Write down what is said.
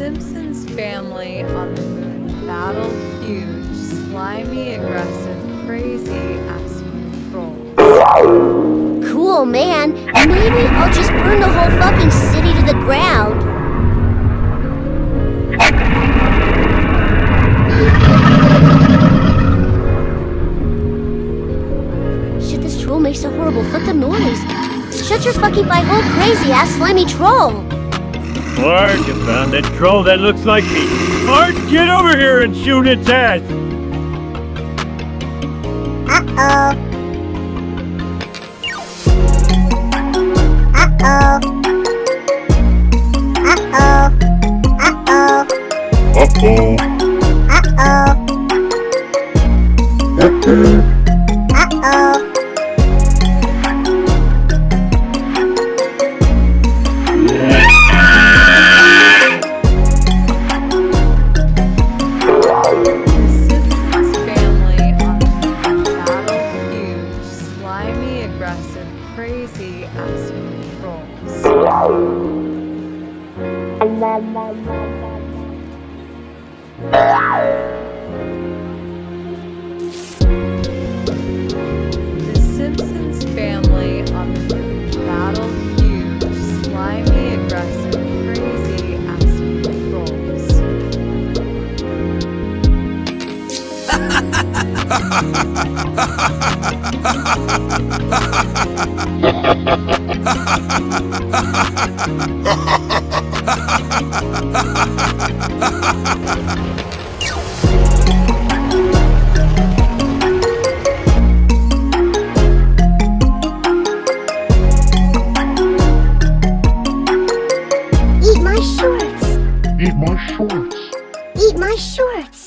Simpsons family on the moon battle huge, slimy, aggressive, crazy-ass trolls. Cool, man. Maybe I'll just burn the whole fucking city to the ground. Shit, this troll makes a horrible fucking noise. Shut your fucking butthole, crazy-ass slimy troll. Mark, I found that troll that looks like me. Mark, get over here and shoot its ass. Uh-oh. Aggressive, crazy-ass trolls. The Simpsons family on the moon battle huge, slimy, aggressive, crazy-ass Eat my shorts. Eat my shorts. Eat my shorts.